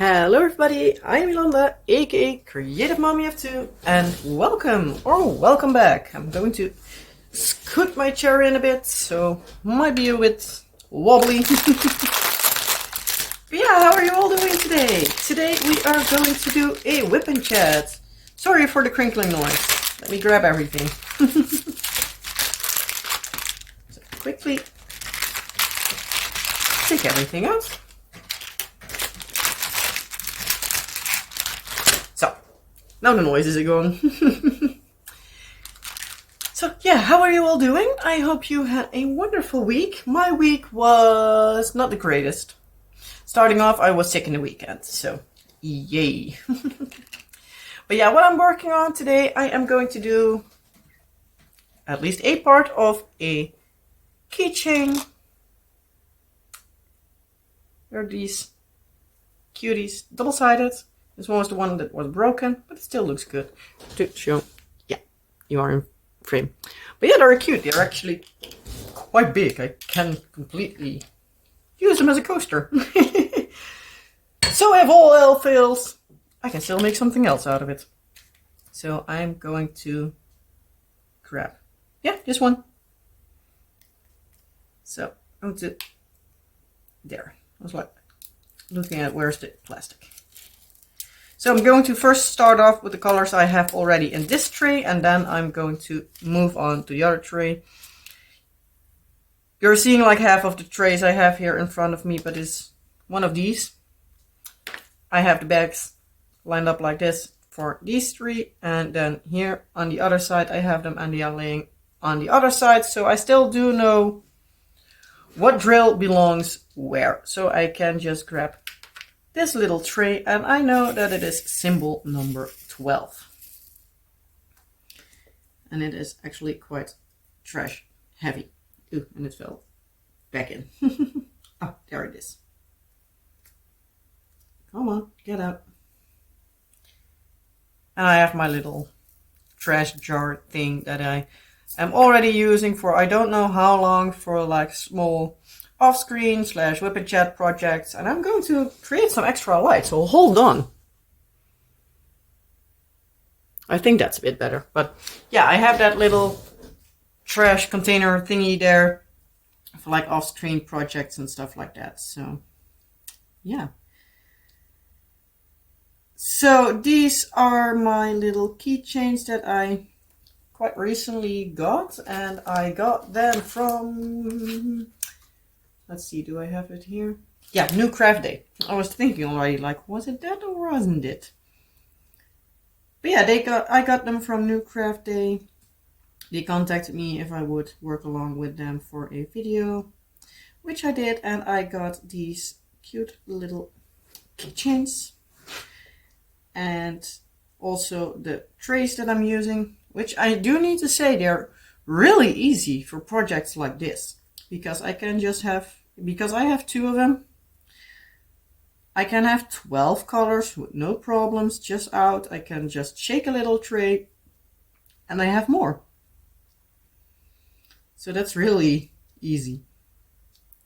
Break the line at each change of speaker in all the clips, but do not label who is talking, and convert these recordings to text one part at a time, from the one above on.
Hello everybody, I am Yolanda, aka Creative Mommy of Two, and welcome back. I'm going to scoot my chair in a bit, so might be a bit wobbly. But yeah, how are you all doing today? Today we are going to do a WIP and Chat. Sorry for the crinkling noise. Let me grab everything. So quickly take everything out. So, now the noises are going. So yeah, how are you all doing? I hope you had a wonderful week. My week was not the greatest. Starting off, I was sick in the weekend, so yay. But yeah, what I'm working on today, I am going to do at least a part of a keychain. There are these cuties, double-sided. This one was the one that was broken, but it still looks good to show. Yeah, you are in frame. But yeah, they're cute. They're actually quite big. I can completely use them as a coaster. So if all else fails, I can still make something else out of it. So I'm going to grab, yeah, this one. So I'm going to, there. I was like looking at where's the plastic. So I'm going to first start off with the colors I have already in this tray, and then I'm going to move on to the other tray. You're seeing like half of the trays I have here in front of me, but it's one of these. I have the bags lined up like this for these three, and then here on the other side I have them, and they are laying on the other side, so I still do know what drill belongs where. So I can just grab this little tray, and I know that it is symbol number 12. And it is actually quite trash heavy. Ooh, and it fell back in. Oh, there it is. Come on, get out. And I have my little trash jar thing that I am already using for I don't know how long, for like small off-screen / WIP and Chat projects, and I'm going to create some extra light, so hold on. I think that's a bit better, but yeah, I have that little trash container thingy there for like off-screen projects and stuff like that, so yeah. So these are my little keychains that I quite recently got, and I got them from, let's see, do I have it here? Yeah, New Craft Day. I was thinking already, like, was it that or wasn't it? But yeah, I got them from New Craft Day. They contacted me if I would work along with them for a video, which I did, and I got these cute little keychains. And also the trays that I'm using, which I do need to say they're really easy for projects like this, because I can just have, because I have 2 of them, I can have 12 colors with no problems, just out. I can just shake a little tray and I have more. So that's really easy.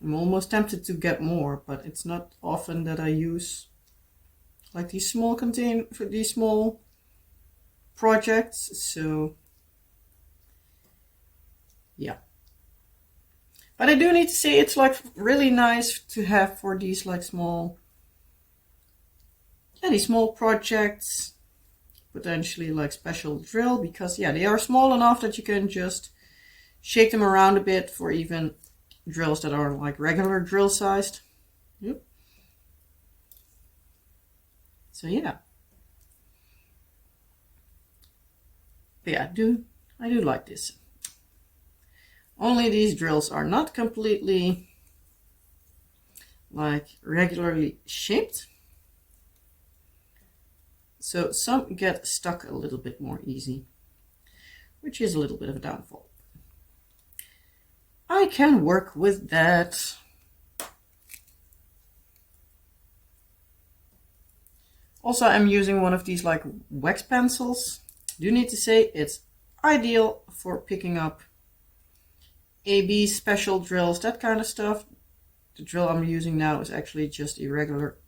I'm almost tempted to get more, but it's not often that I use like these small for these small projects, so yeah. But I do need to say it's like really nice to have for these like small, yeah, these small projects, potentially like special drill, because yeah, they are small enough that you can just shake them around a bit for even drills that are like regular drill sized. Yep. So yeah. But yeah, I do like this. Only these drills are not completely like regularly shaped. So some get stuck a little bit more easy, which is a little bit of a downfall. I can work with that. Also, I'm using one of these like wax pencils. Do need to say it's ideal for picking up AB special drills, that kind of stuff. The drill I'm using now is actually just a regular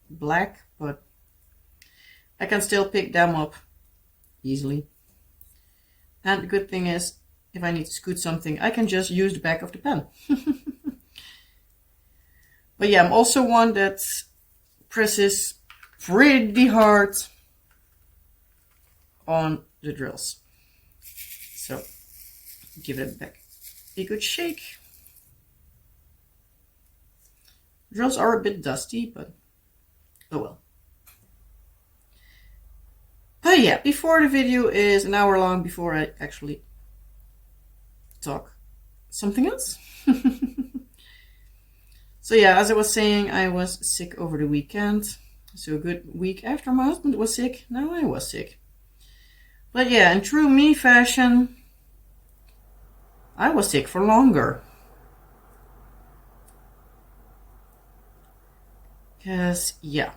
black, but I can still pick them up easily. And the good thing is, if I need to scoot something, I can just use the back of the pen. But yeah, I'm also one that presses pretty hard on the drills. So give it back a good shake. Drills are a bit dusty, but oh well. But yeah, before the video is an hour long, before I actually talk something else. So yeah, as I was saying, I was sick over the weekend. So a good week after my husband was sick, now I was sick. But yeah, in true me fashion, I was sick for longer. Because, yeah,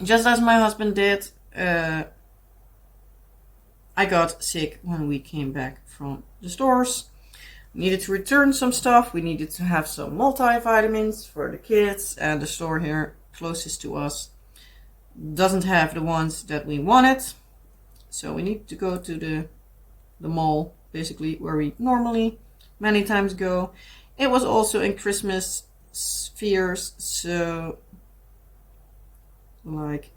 just as my husband did, I got sick when we came back from the stores. We needed to return some stuff. We needed to have some multivitamins for the kids, and the store here closest to us doesn't have the ones that we wanted. So we need to go to the mall, basically, where we normally many times go. It was also in Christmas spheres, so like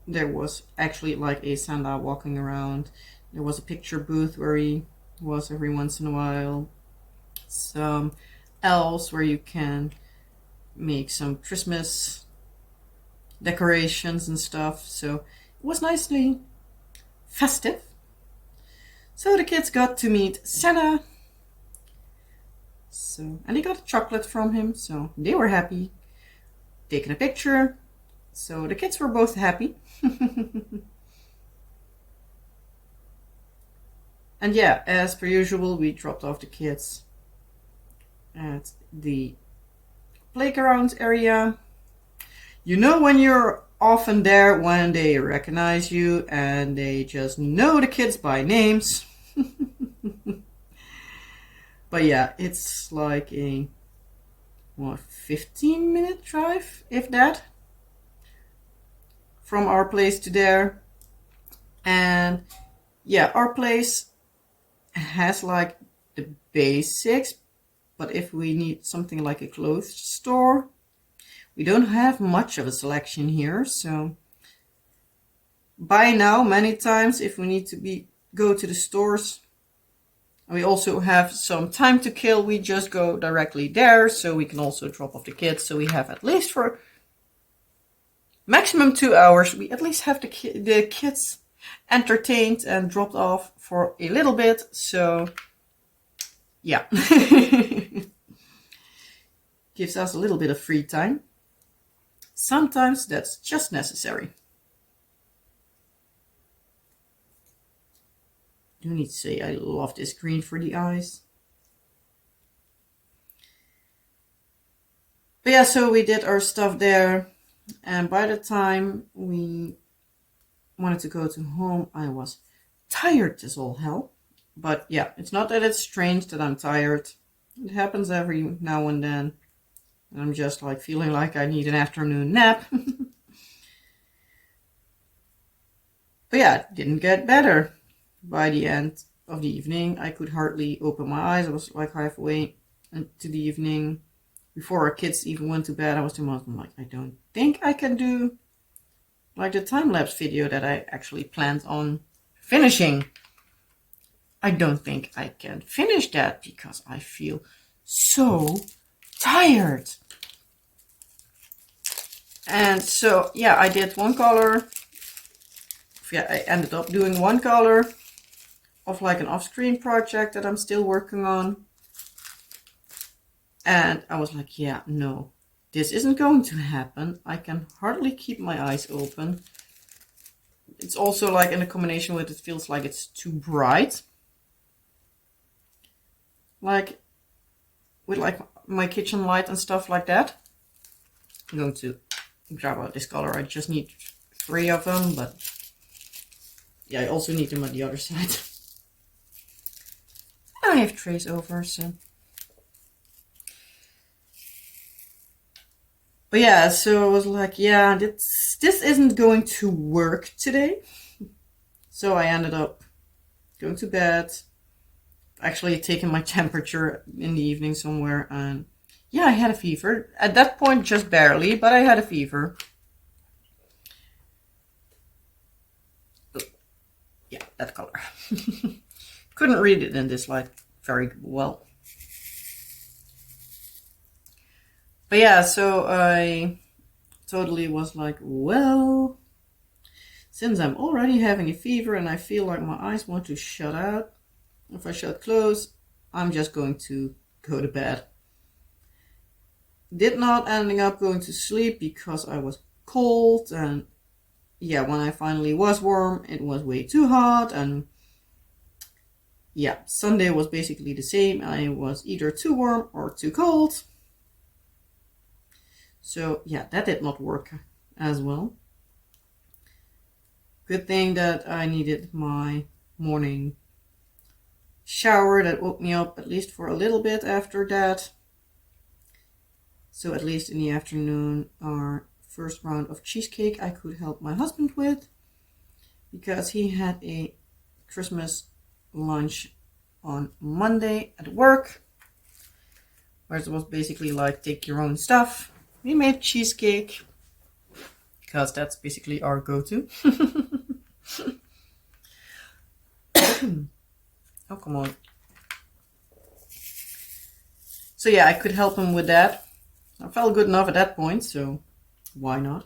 there was actually like a Santa walking around. There was a picture booth where he was every once in a while. Some elves where you can make some Christmas decorations and stuff. So it was nicely festive. So the kids got to meet Santa. So, and they got a chocolate from him, so they were happy. Taking a picture. So the kids were both happy. And yeah, as per usual, we dropped off the kids at the playground area. You know when you're often there when they recognize you and they just know the kids by names. But yeah, it's like a 15-minute drive, if that, from our place to there. And yeah, our place has like the basics, but if we need something like a clothes store, we don't have much of a selection here. So by now, many times, if we need to go to the stores, we also have some time to kill, we just go directly there, so we can also drop off the kids. So we have at least for maximum 2 hours, we at least have the kids entertained and dropped off for a little bit. So yeah, gives us a little bit of free time. Sometimes that's just necessary. I do need to say I love this green for the eyes. But yeah, so we did our stuff there, and by the time we wanted to go to home, I was tired as all hell. But yeah, it's not that it's strange that I'm tired. It happens every now and then. And I'm just like feeling like I need an afternoon nap. But yeah, it didn't get better. By the end of the evening, I could hardly open my eyes. I was like halfway into the evening. Before our kids even went to bed, I was to my husband like, I don't think I can do like the time-lapse video that I actually planned on finishing. I don't think I can finish that because I feel so tired. And so, yeah, I did one color. Yeah, I ended up doing one color of like an off-screen project that I'm still working on. And I was like, yeah, no, this isn't going to happen. I can hardly keep my eyes open. It's also like in a combination with it feels like it's too bright. Like with like my kitchen light and stuff like that. I'm going to grab out this color. I just need 3 of them, but yeah, I also need them on the other side. I have trays over, so. But yeah, so I was like, yeah, this isn't going to work today. So I ended up going to bed, actually taking my temperature in the evening somewhere, and yeah, I had a fever. At that point, just barely, but I had a fever. Yeah, that color. Couldn't read it in this light very well. But yeah, so I totally was like, well, since I'm already having a fever and I feel like my eyes want to shut out, if I shut close, I'm just going to go to bed. Did not ending up going to sleep because I was cold, and yeah, when I finally was warm, it was way too hot, and yeah, Sunday was basically the same. I was either too warm or too cold. So yeah, that did not work as well. Good thing that I needed my morning shower that woke me up at least for a little bit after that. So at least in the afternoon, our first round of cheesecake I could help my husband with, because he had a Christmas lunch on Monday at work, where it was basically like take your own stuff. We made cheesecake because that's basically our go-to. Oh, come on. So yeah, I could help him with that. I felt good enough at that point, so why not?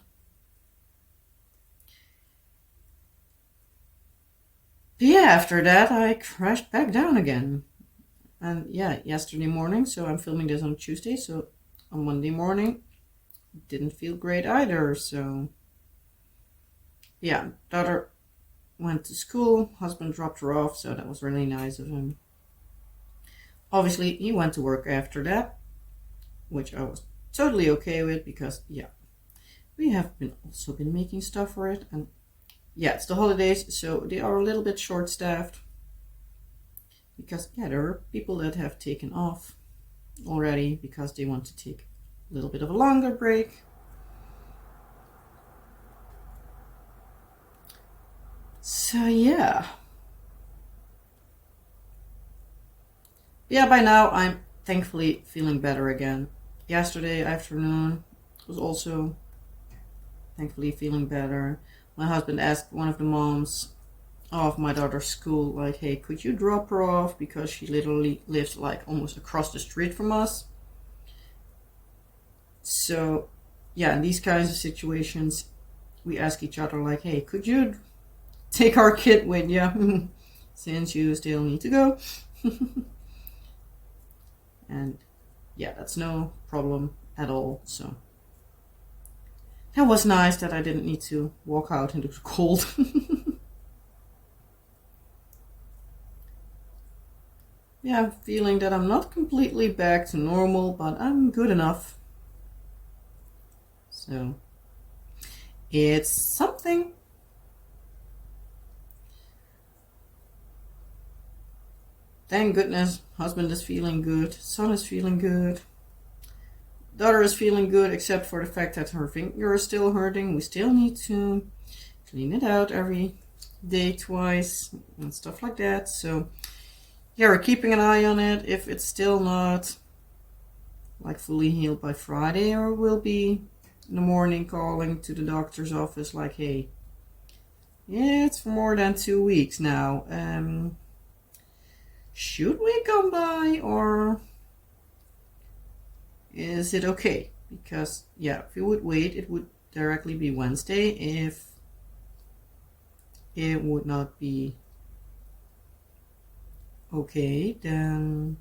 But yeah, after that I crashed back down again. And yeah, yesterday morning, so I'm filming this on Tuesday, so on Monday morning, didn't feel great either, so yeah, daughter went to school, husband dropped her off, so that was really nice of him. Obviously, he went to work after that, which I was totally okay with, because yeah, we have also been making stuff for it, and yeah, it's the holidays, so they are a little bit short-staffed, because yeah, there are people that have taken off already because they want to take a little bit of a longer break. So yeah. Yeah, by now I'm thankfully feeling better again. Yesterday afternoon was also thankfully feeling better. My husband asked one of the moms of my daughter's school, like, hey, could you drop her off, because she literally lives like almost across the street from us. So yeah, in these kinds of situations, we ask each other like, hey, could you take our kid with you since you still need to go? And yeah, that's no problem at all. So that was nice that I didn't need to walk out into the cold. Yeah, I'm feeling that I'm not completely back to normal, but I'm good enough. So it's something. Thank goodness, husband is feeling good, son is feeling good, daughter is feeling good, except for the fact that her finger is still hurting. We still need to clean it out every day, twice, and stuff like that. So yeah, we're keeping an eye on it. If it's still not like fully healed by Friday, or we'll be in the morning calling to the doctor's office like, hey, yeah, it's for more than 2 weeks now. Should we come by, or is it okay? Because yeah, if we would wait, it would directly be Wednesday. If it would not be okay, then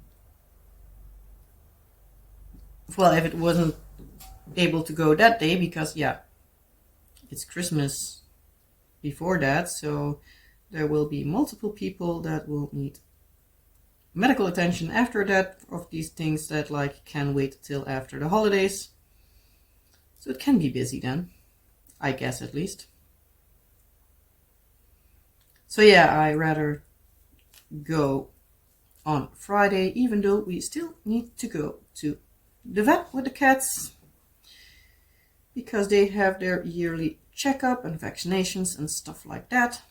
well, if it wasn't able to go that day, because yeah, it's Christmas before that, so there will be multiple people that will need medical attention after that, of these things that like can wait till after the holidays. So it can be busy then, I guess, at least. So yeah, I rather go on Friday, even though we still need to go to the vet with the cats. because they have their yearly checkup and vaccinations and stuff like that.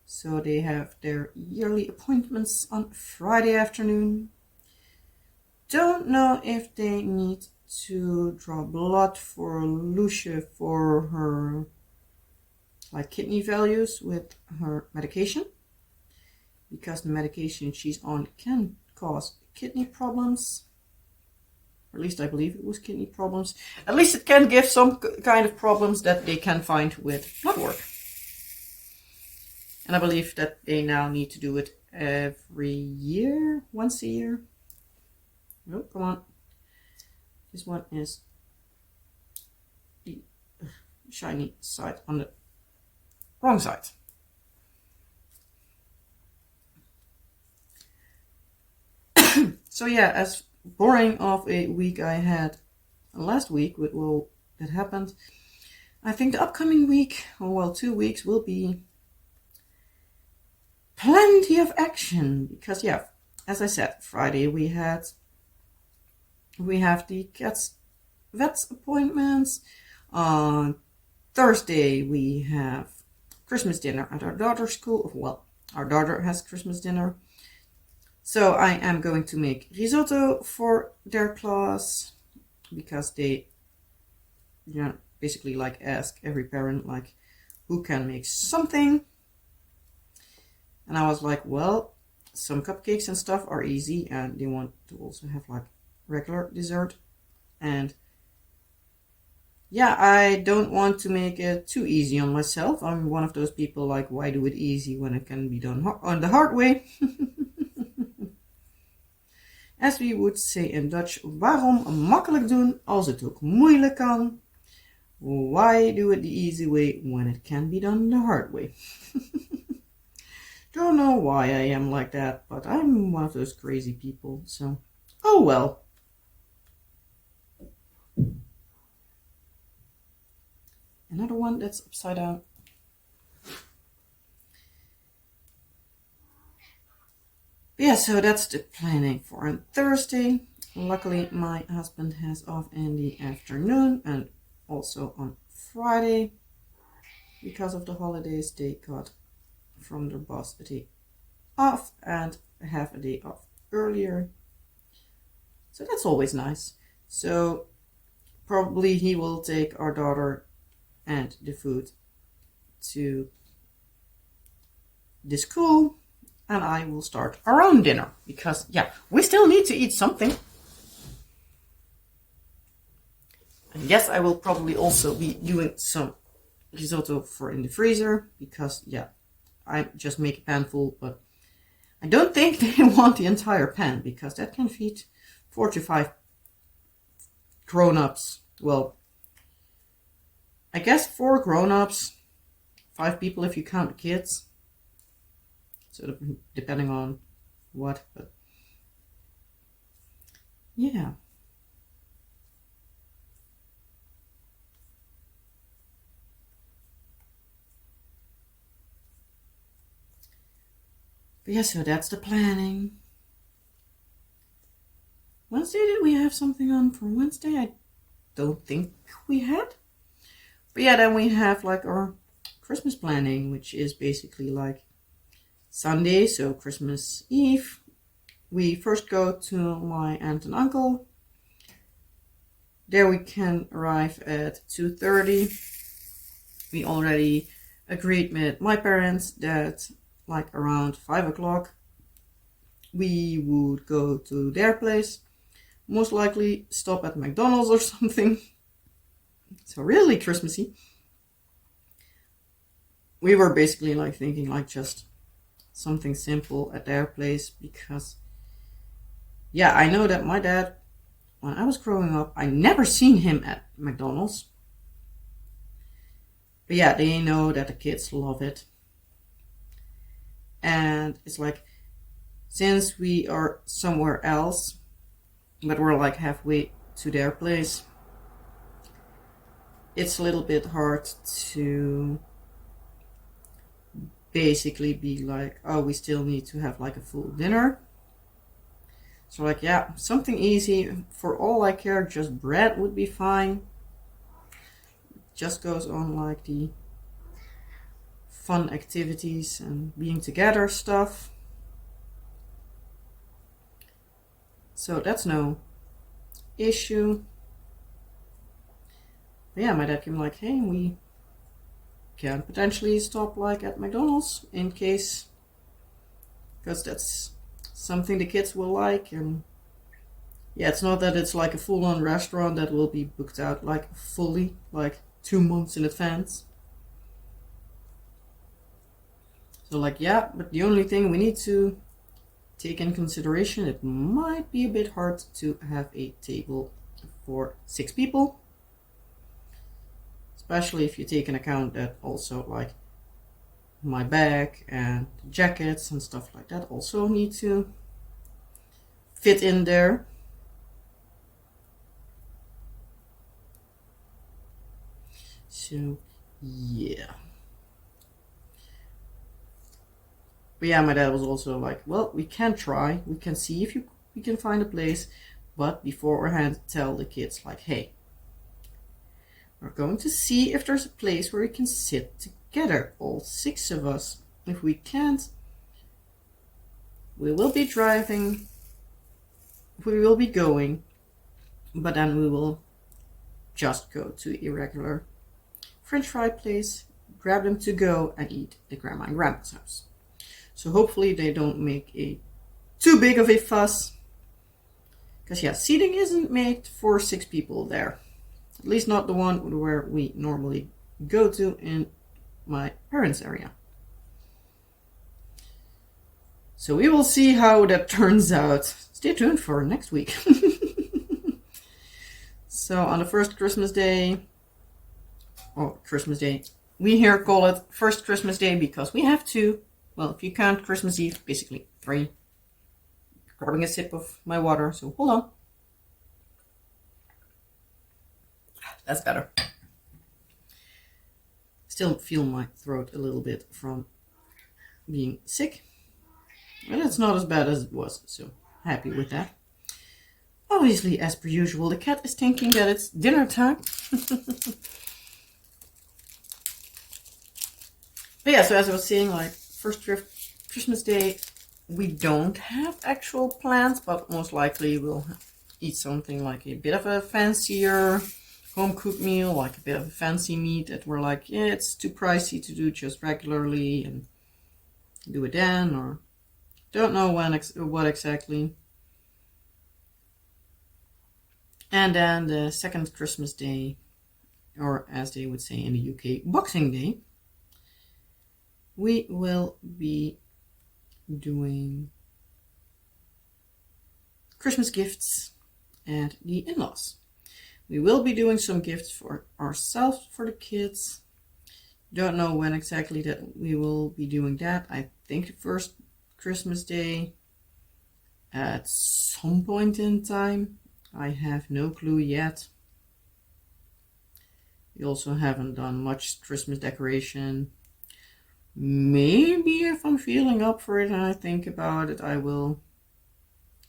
So they have their yearly appointments on Friday afternoon. Don't know if they need to draw blood for Lucia for her like kidney values with her medication, because the medication she's on can cause kidney problems. Or at least I believe it was kidney problems. At least it can give some kind of problems that they can find with blood work. And I believe that they now need to do it every year, once a year. Oh, come on. This one is the shiny side on the wrong side. So yeah, as boring of a week I had last week with all that happened, I think the upcoming week, or well, 2 weeks, will be plenty of action. Because yeah, as I said, Friday we have the cat's vet's appointments. On Thursday we have Christmas dinner at our daughter's school. Well, our daughter has Christmas dinner. So I am going to make risotto for their class, because they, basically like ask every parent like who can make something. And I was like, well, some cupcakes and stuff are easy, and they want to also have like regular dessert. And yeah, I don't want to make it too easy on myself. I'm one of those people like, why do it easy when it can be done on the hard way? As we would say in Dutch, waarom makkelijk doen als het ook moeilijk kan? Why do it the easy way when it can be done the hard way? Don't know why I am like that, but I'm one of those crazy people, so oh well. Another one that's upside down. Yeah, so that's the planning for on Thursday. Luckily, my husband has off in the afternoon and also on Friday. Because of the holidays, they got from their boss a day off and half a day off earlier. So that's always nice. So probably he will take our daughter and the food to the school. And I will start our own dinner, because yeah, we still need to eat something. And yes, I will probably also be doing some risotto for in the freezer, because yeah, I just make a pan full, but I don't think they want the entire pan, because that can feed 4 to 5 grown-ups. Well, I guess 4 grown-ups, 5 people if you count the kids. So depending on what, but yeah. But yeah, so that's the planning. Wednesday, did we have something on for Wednesday? I don't think we had. But yeah, then we have like our Christmas planning, which is basically like Sunday, so Christmas Eve. We first go to my aunt and uncle. There we can arrive at 2:30. We already agreed with my parents that like around 5 o'clock we would go to their place. Most likely stop at McDonald's or something. So really Christmassy. We were basically like thinking like just something simple at their place, because yeah, I know that my dad, when I was growing up, I never seen him at McDonald's. But yeah, they know that the kids love it. And it's like, since we are somewhere else, but we're like halfway to their place, it's a little bit hard to basically be like, oh, we still need to have like a full dinner. So like, yeah, something easy. For all I care, just bread would be fine. just goes on like the fun activities and being together stuff. So that's no issue. But yeah, my dad came like, hey, we can potentially stop like at McDonald's in case, because that's something the kids will like. And yeah, it's not that it's like a full-on restaurant that will be booked out like fully, like 2 months in advance. So like, yeah, but the only thing we need to take in consideration, it might be a bit hard to have a table for 6 people. Especially if you take into account that also like my bag and jackets and stuff like that also need to fit in there. So yeah. But yeah, my dad was also like, well, we can try, we can see if we can find a place, but beforehand tell the kids like, hey, we're going to see if there's a place where we can sit together, all 6 of us. If we can't, we will be driving, we will be going, but then we will just go to a regular French fry place, grab them to go and eat at Grandma and Grandpa's house. So hopefully they don't make a too big of a fuss. Because yeah, seating isn't made for 6 people there. At least not the one where we normally go to in my parents' area. So we will see how that turns out. Stay tuned for next week. So on the first Christmas Day, we here call it first Christmas Day because we have 2. Well, if you count Christmas Eve, basically 3. Grabbing a sip of my water, so hold on. That's better. Still feel my throat a little bit from being sick. But it's not as bad as it was, so happy with that. Obviously, as per usual, the cat is thinking that it's dinner time. But yeah, so as I was saying, like, first Christmas Day, we don't have actual plans, but most likely we'll eat something like a bit of a fancier home-cooked meal, like a bit of a fancy meat that we're like, yeah, it's too pricey to do just regularly and do it then, or don't know what exactly. And then the second Christmas Day, or as they would say in the UK, Boxing Day, we will be doing Christmas gifts at the in-laws. We will be doing some gifts for ourselves, for the kids. Don't know when exactly that we will be doing that. I think the first Christmas Day at some point in time. I have no clue yet. We also haven't done much Christmas decoration. Maybe if I'm feeling up for it and I think about it, I will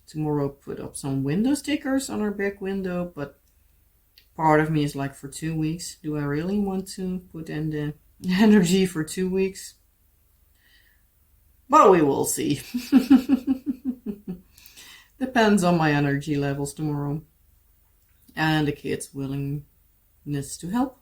tomorrow put up some window stickers on our back window, but part of me is like, for 2 weeks, do I really want to put in the energy for 2 weeks? But we will see. Depends on my energy levels tomorrow and the kids' willingness to help.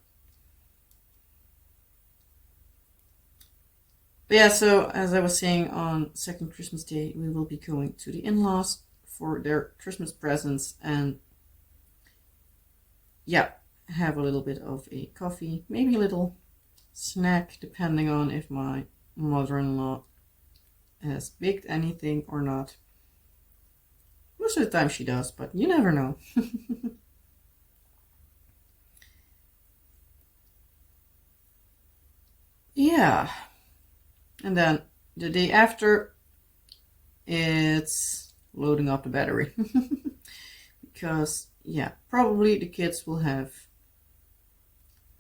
But yeah, so as I was saying, on second Christmas Day, we will be going to the in-laws for their Christmas presents and yeah, have a little bit of a coffee, maybe a little snack, depending on if my mother-in-law has baked anything or not. Most of the time she does, but you never know. Yeah. And then the day after, it's loading up the battery. Because, yeah, probably the kids will have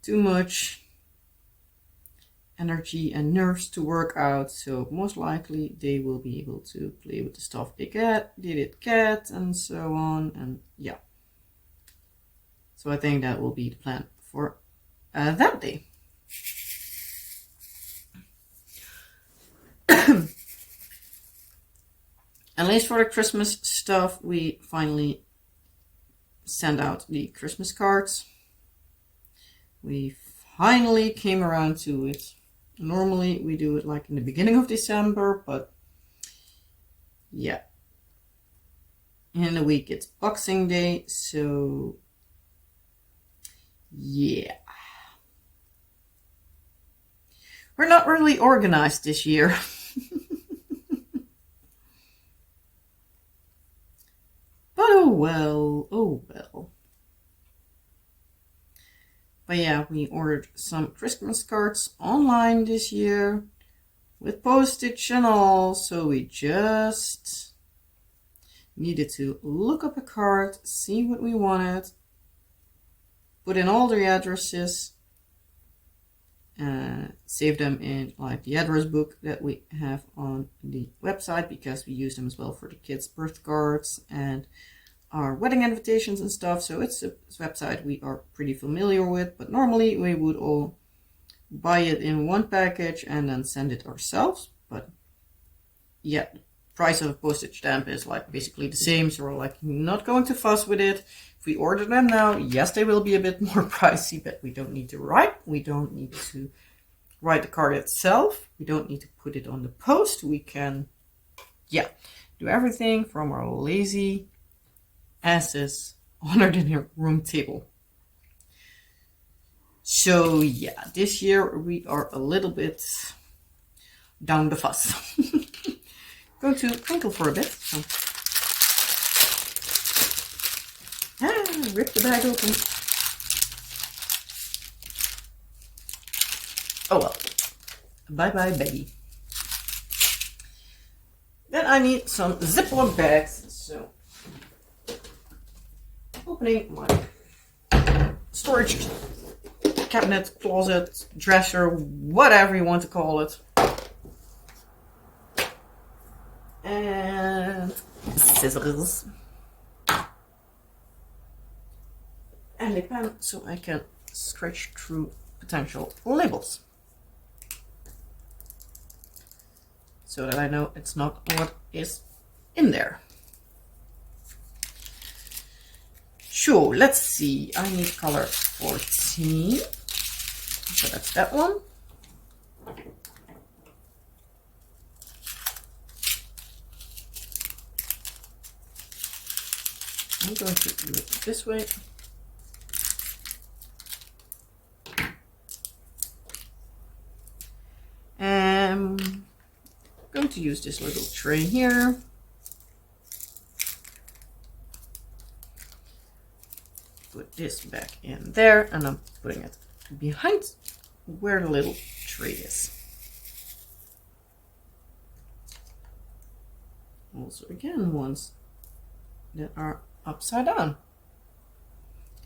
too much energy and nerves to work out, so most likely they will be able to play with the stuff they did get and so on, and yeah. So I think that will be the plan for that day. At least for the Christmas stuff, we finally sent out the Christmas cards. We finally came around to it. Normally we do it like in the beginning of December, but yeah. In a week it's Boxing Day, so yeah. We're not really organized this year. But oh well, oh well. But yeah, we ordered some Christmas cards online this year with postage and all, so we just needed to look up a card, see what we wanted, put in all the addresses, save them in like the address book that we have on the website, because we use them as well for the kids' birth cards and our wedding invitations and stuff. So it's a website we are pretty familiar with, but normally we would all buy it in one package and then send it ourselves. But yeah, the price of a postage stamp is like basically the same, so we're like not going to fuss with it. If we order them now, yes, they will be a bit more pricey, but we don't need to write. We don't need to write the card itself. We don't need to put it on the post. We can, yeah, do everything from our lazy asses on our dinner room table. So yeah, this year we are a little bit down the fuss. Going to twinkle for a bit. So. Rip the bag open. Oh well. Bye bye, baby. Then I need some Ziploc bags. So, opening my storage cabinet, closet, dresser, whatever you want to call it. And scissors. And a pen so I can scratch through potential labels. So that I know it's not what is in there. Sure, let's see. I need color 14. So that's that one. I'm going to do it this way. I'm going to use this little tray here. Put this back in there, and I'm putting it behind where the little tray is. Also, again, ones that are upside down,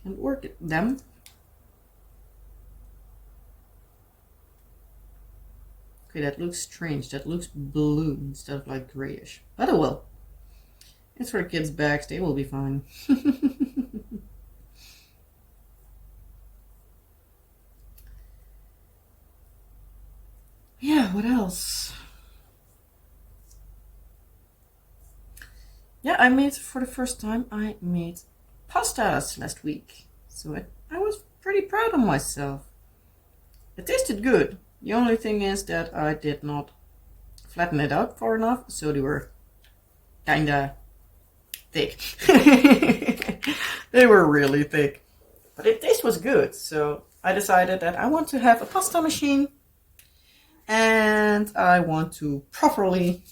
and work them. Okay, that looks strange. That looks blue instead of like grayish. But oh well. It's for kids' bags. They will be fine. Yeah, what else? Yeah, I made, for the first time, I made pastas last week. So I was pretty proud of myself. It tasted good. The only thing is that I did not flatten it out far enough, so they were kinda thick. They were really thick. But the taste was good, so I decided that I want to have a pasta machine and I want to properly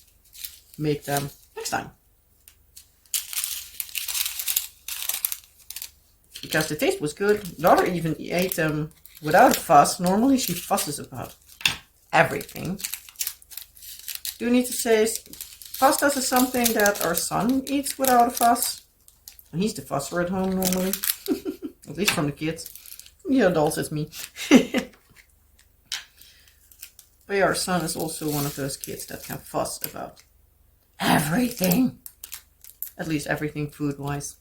make them next time. Because the taste was good. Daughter even ate them without a fuss. Normally she fusses about everything. Do need to say, pastas is something that our son eats without a fuss. And he's the fusser at home normally. At least from the kids. From the adults, it's me. But our son is also one of those kids that can fuss about everything. At least everything food-wise.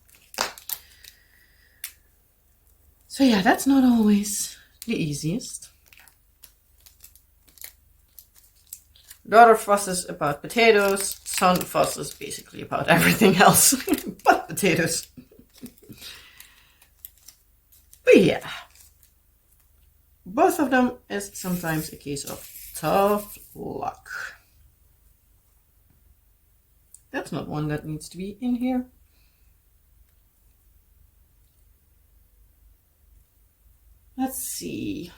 So yeah, that's not always the easiest. Daughter fusses about potatoes. Son fusses basically about everything else but potatoes. But yeah, both of them is sometimes a case of tough luck. That's not one that needs to be in here. Let's see.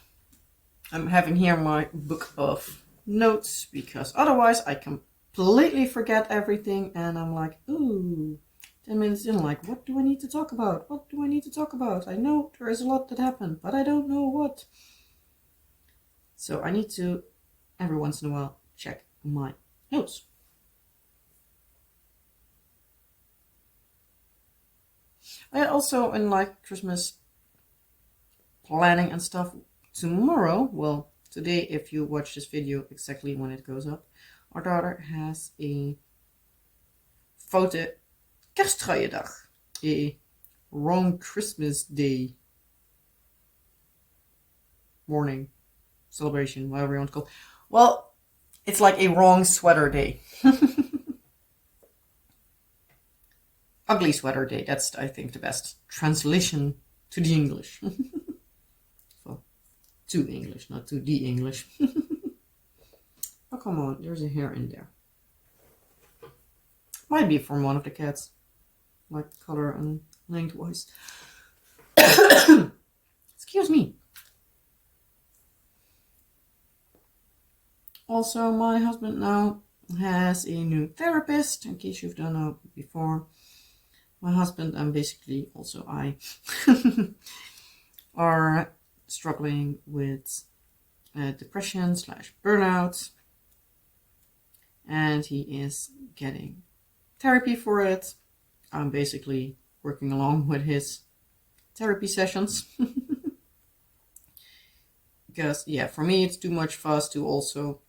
I'm having here my book of notes because otherwise I completely forget everything and I'm like, ooh, 10 minutes in, like, what do I need to talk about? What do I need to talk about? I know there is a lot that happened, but I don't know what. So I need to, every once in a while, check my notes. I also, in like Christmas planning and stuff, tomorrow, well, today, if you watch this video exactly when it goes up, our daughter has a foute kersttraaiedag, a wrong Christmas day morning celebration, whatever you want to call it. Well, it's like a wrong sweater day. Ugly sweater day, that's, I think, the best translation to the English. Well, to English, not to the English. Oh, come on, there's a hair in there. Might be from one of the cats, like color and lengthwise. Excuse me. Also, my husband now has a new therapist, in case you've done know before. My husband and basically also I are struggling with depression / burnout, and he is getting therapy for it. I'm basically working along with his therapy sessions. Because, yeah, for me it's too much fuss to also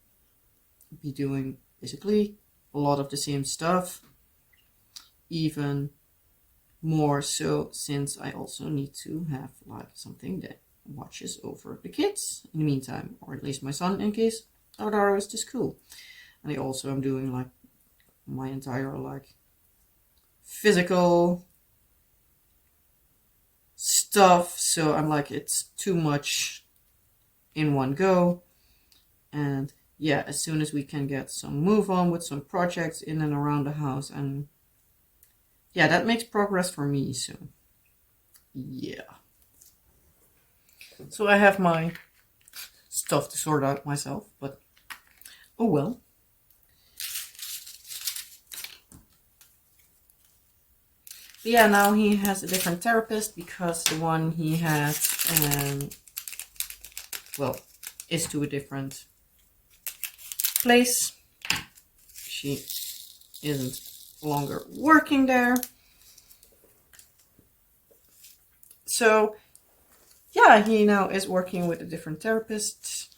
be doing basically a lot of the same stuff, even more so since I also need to have like something that watches over the kids in the meantime, or at least my son, in case our daughter is to school. And I also am doing like my entire like physical stuff, so I'm like, it's too much in one go. And yeah, as soon as we can get some move on with some projects in and around the house, and yeah, that makes progress for me, so yeah. So I have my stuff to sort out myself, but oh well. But yeah, now he has a different therapist because the one he had, well, is to a different place. She isn't longer working there. So yeah, he now is working with a different therapist.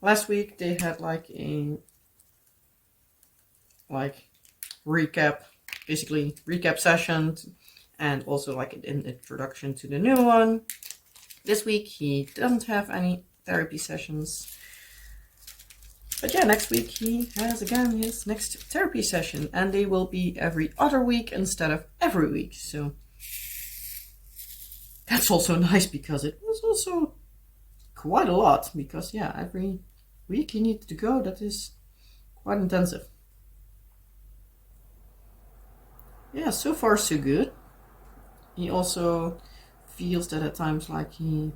Last week they had like a recap session, and also like an introduction to the new one. This week he doesn't have any therapy sessions. But yeah, next week he has again his next therapy session, and they will be every other week instead of every week. So that's also nice, because it was also quite a lot, because yeah, every week he needed to go. That is quite intensive. Yeah, so far so good. He also feels that at times like he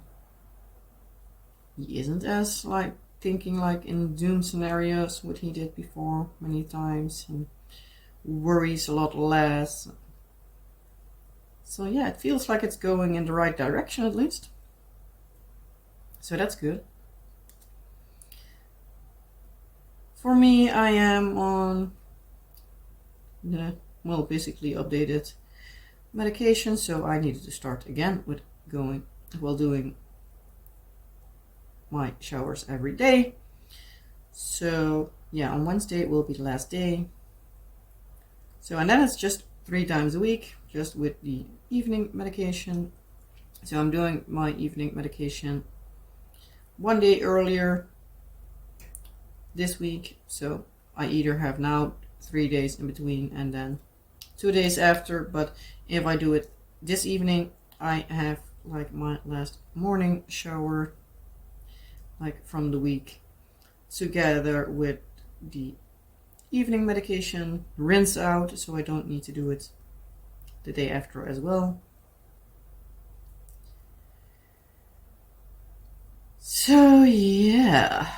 isn't as like thinking like in doom scenarios, what he did before many times. He worries a lot less. So yeah, it feels like it's going in the right direction at least. So that's good. For me, I am on basically updated medication, so I needed to start again with doing my showers every day. So yeah, on Wednesday it will be the last day. So, and then it's just 3 times a week, just with the evening medication. So I'm doing my evening medication one day earlier this week, so I either have now 3 days in between and then 2 days after. But if I do it this evening, I have like my last morning shower, like from the week, together with the evening medication, rinse out, so I don't need to do it the day after as well. So yeah,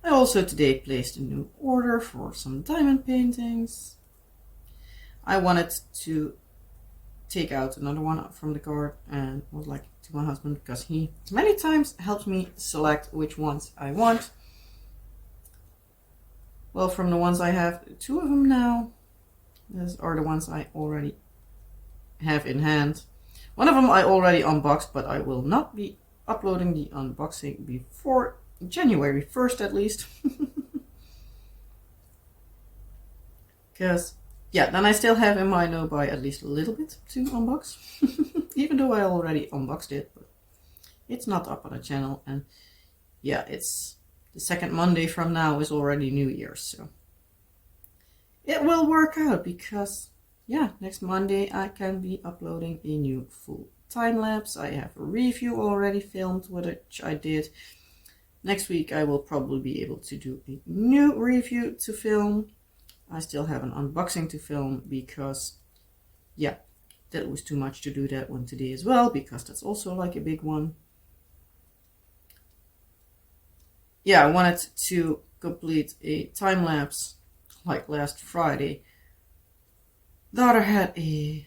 I also today placed a new order for some diamond paintings. I wanted to take out another one from the card and was like to my husband, because he many times helps me select which ones I want. Well, from the ones I have, 2 of them now. Those are the ones I already have in hand. One of them I already unboxed, but I will not be uploading the unboxing before January 1st at least. Because, yeah, then I still have in my know by at least a little bit to unbox. Even though I already unboxed it, but it's not up on the channel. And yeah, it's the second Monday from now is already New Year's, so it will work out, because yeah, next Monday I can be uploading a new full time lapse. I have a review already filmed, which I did. Next week I will probably be able to do a new review to film. I still have an unboxing to film, because yeah, that was too much to do that one today as well, because that's also like a big one. Yeah, I wanted to complete a time lapse like last Friday. Daughter had a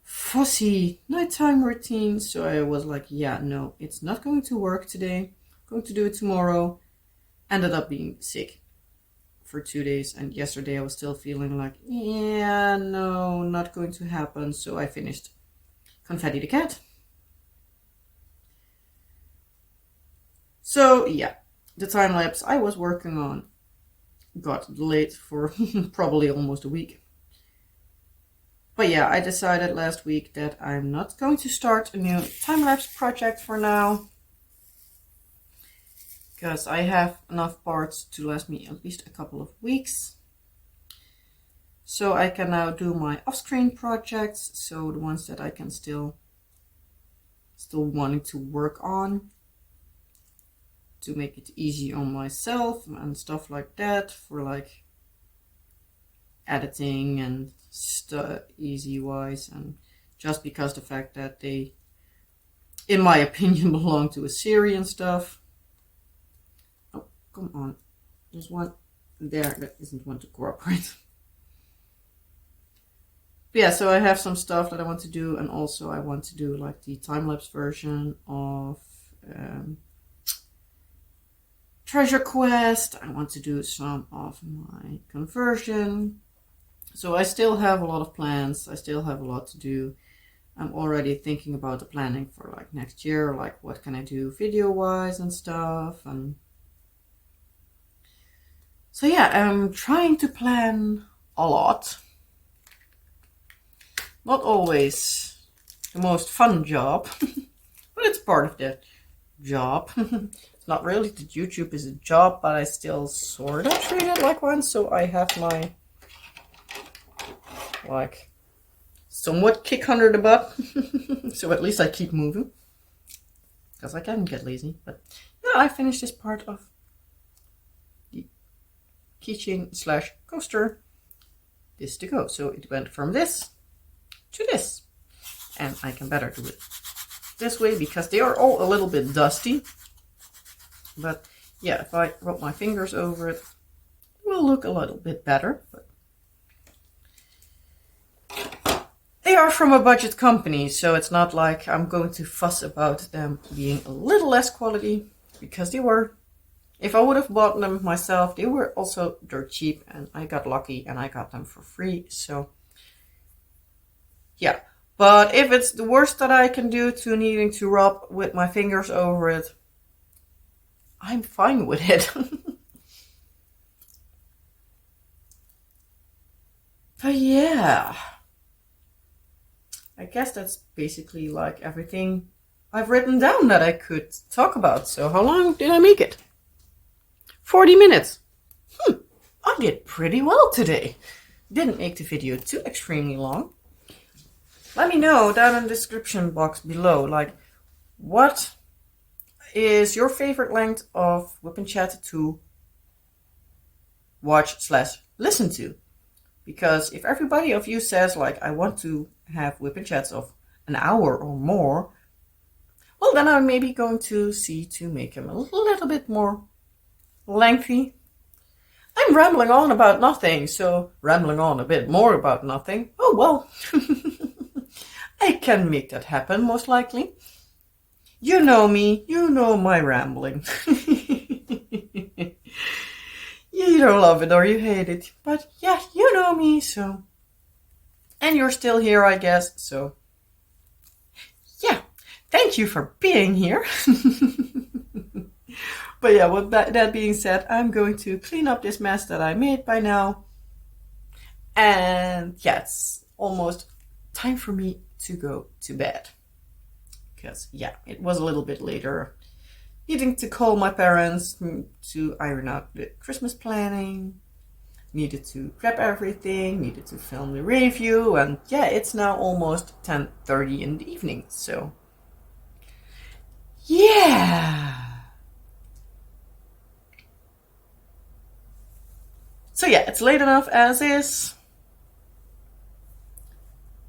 fussy nighttime routine, so I was like, yeah, no, it's not going to work today. I'm going to do it tomorrow. Ended up being sick for 2 days, and yesterday I was still feeling like, yeah, no, not going to happen. So I finished Confetti the Cat. So yeah, the time lapse I was working on got delayed for probably almost a week. But yeah, I decided last week that I'm not going to start a new time-lapse project for now, because I have enough parts to last me at least a couple of weeks. So I can now do my off-screen projects, so the ones that I can still wanting to work on, to make it easy on myself and stuff like that, for like editing and stuff easy wise, and just because the fact that they, in my opinion, belong to a series and stuff. Oh, come on, there's one there that isn't want to cooperate. But yeah, so I have some stuff that I want to do, and also I want to do like the time-lapse version of Treasure Quest. I want to do some of my conversion. So I still have a lot of plans. I still have a lot to do. I'm already thinking about the planning for like next year, like what can I do video wise and stuff. And so yeah, I'm trying to plan a lot. Not always the most fun job, but it's part of the job. It's not really that YouTube is a job, but I still sort of treat it like one. So I have my like somewhat kick under the butt. So at least I keep moving, because I can get lazy. But yeah, I finished this part of the keychain slash coaster. This to go. So it went from this to this, and I can better do it this way because they are all a little bit dusty. But yeah, if I rub my fingers over it, it will look a little bit better. But they are from a budget company, so it's not like I'm going to fuss about them being a little less quality, because they were, if I would have bought them myself, they were also dirt cheap, and I got lucky and I got them for free. So yeah, but if it's the worst that I can do to needing to rub with my fingers over it, I'm fine with it. But yeah, I guess that's basically like everything I've written down that I could talk about. So how long did I make it? 40 minutes. I did pretty well today. Didn't make the video too extremely long. Let me know down in the description box below, like, what is your favorite length of WIP and Chat to watch/listen to? Because if everybody of you says, like, I want to have WIP and Chats of an hour or more, well, then I'm maybe going to see to make them a little bit more lengthy. I'm rambling on about nothing, so rambling on a bit more about nothing. Oh, well. I can make that happen, most likely. You know me, you know my rambling. You either love it or you hate it. But yeah, you know me, so. And you're still here, I guess, so. Yeah, thank you for being here. But yeah, with that being said, I'm going to clean up this mess that I made by now. And yeah, it's almost time for me to go to bed. Because yeah, it was a little bit later. Needing to call my parents to iron out the Christmas planning. Needed to prep everything, needed to film the review, and yeah, it's now almost 10:30 in the evening, so yeah. So yeah, it's late enough as is.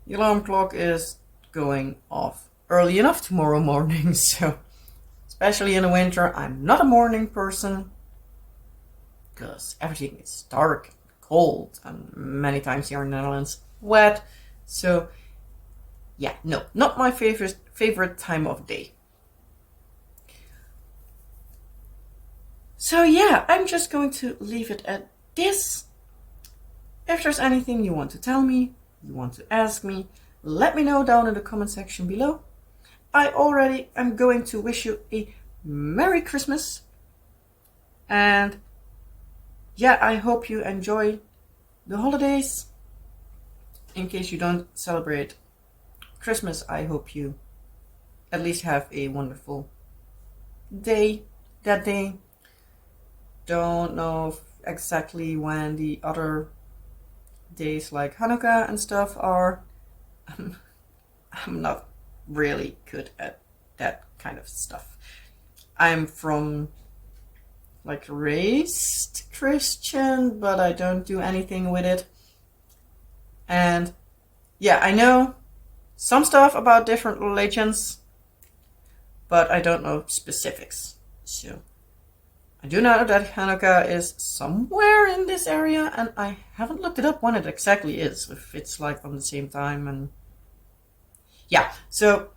The alarm clock is going off early enough tomorrow morning, so especially in the winter, I'm not a morning person because everything is dark, cold, and many times here in the Netherlands, wet. So yeah, no, not my favorite time of day. So yeah, I'm just going to leave it at this. If there's anything you want to tell me, you want to ask me, let me know down in the comment section below. I already am going to wish you a Merry Christmas. And yeah, I hope you enjoy the holidays. In case you don't celebrate Christmas, I hope you at least have a wonderful day that day. Don't know exactly when the other days like Hanukkah and stuff are. I'm not really good at that kind of stuff. I'm from raised Christian, but I don't do anything with it. And yeah, I know some stuff about different religions, but I don't know specifics. So I do know that Hanukkah is somewhere in this area, and I haven't looked it up when it exactly is, if it's like on the same time. And yeah, so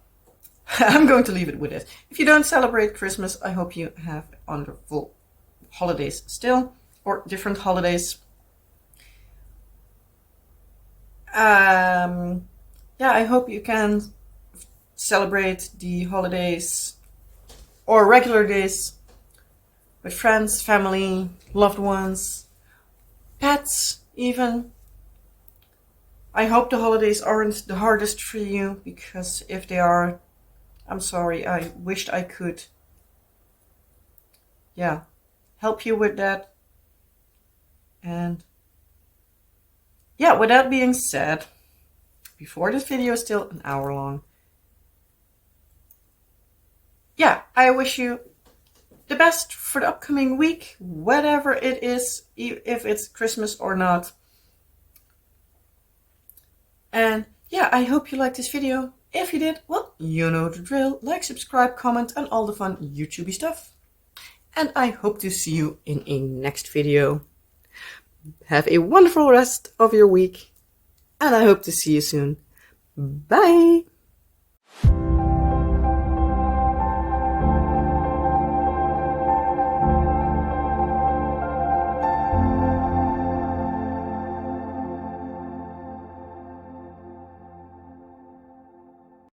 I'm going to leave it with it. If you don't celebrate Christmas, I hope you have wonderful holidays still, or different holidays. Yeah, I hope you can celebrate the holidays or regular days with friends, family, loved ones, pets even. I hope the holidays aren't the hardest for you, because if they are, I'm sorry. I wished I could, yeah, help you with that. And yeah, with that being said, before this video is still an hour long, yeah, I wish you the best for the upcoming week, whatever it is, if it's Christmas or not. And yeah, I hope you liked this video. If you did, well, you know the drill. Like, subscribe, comment, and all the fun YouTubey stuff. And I hope to see you in a next video. Have a wonderful rest of your week, and I hope to see you soon. Bye!